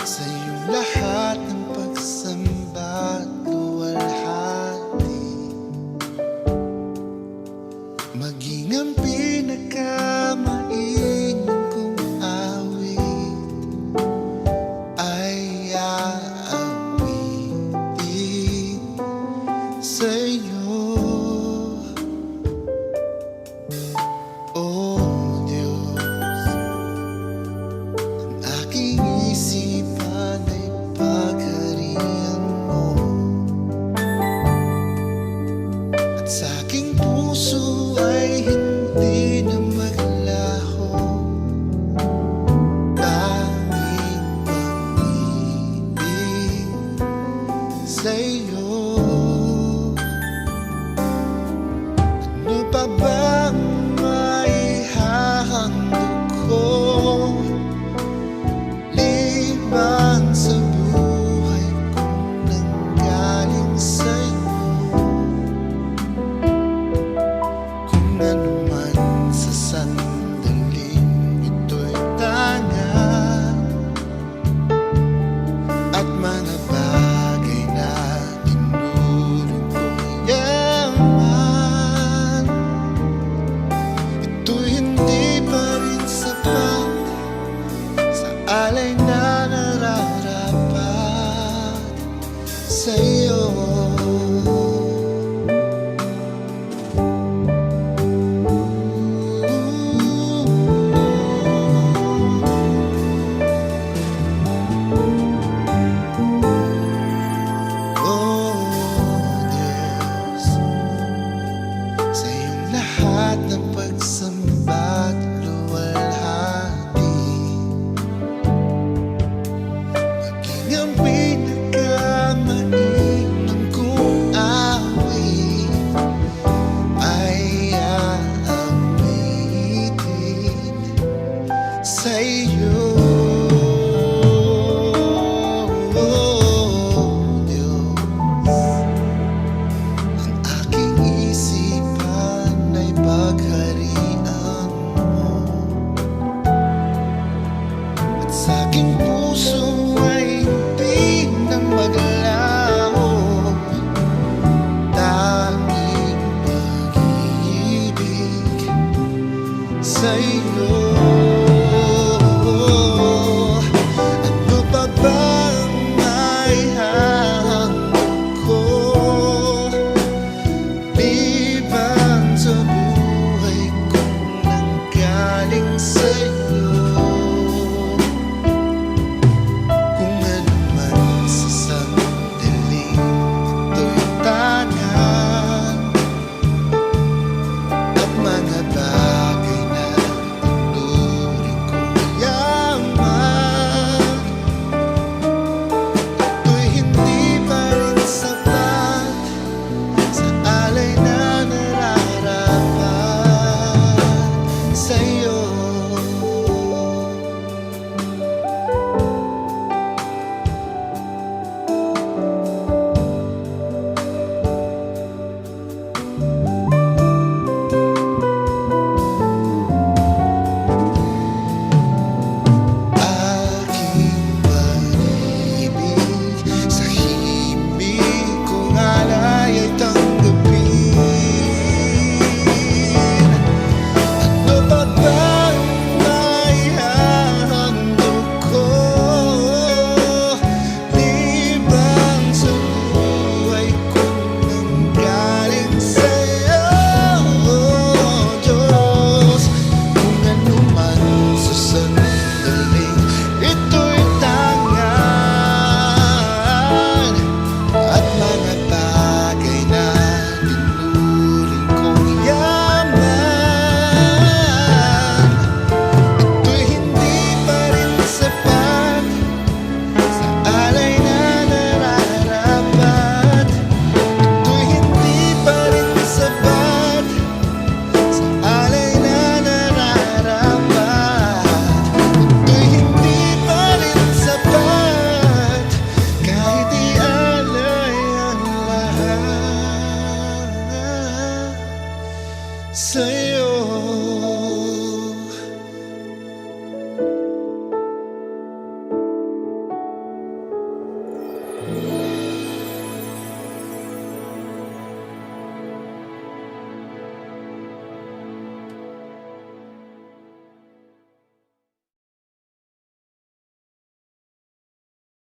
Sa iyong lahat ng pagsamba at luwalhati, maging ang pinakamainam kong awit ay aawitin sa iyo. Oh Diyos, ang aking isipan ay pagharian mo, at sa aking puso ay hindi na maglaho tanging pag-ibig sa iyo. Ano pa bang maihahandog ko liban sa buhay kong nanggaling sa'yo? Kung ano man sa sandaling ito'y tanga, at mga bagay na tinuro kong yaman, ito'y hindi pa rin sapat sa alay na nararapat sa'yo. Oh Diyos, sa iyong lahat ng pagsamba at luwalhati, maging ang pinakamainam kong awit ay aawitin sa iyo. Oh Diyos, ang aking isipan ay pagharian mo, at sa aking puso ay hindi na maglaho tanging pag-ibig sa iyo.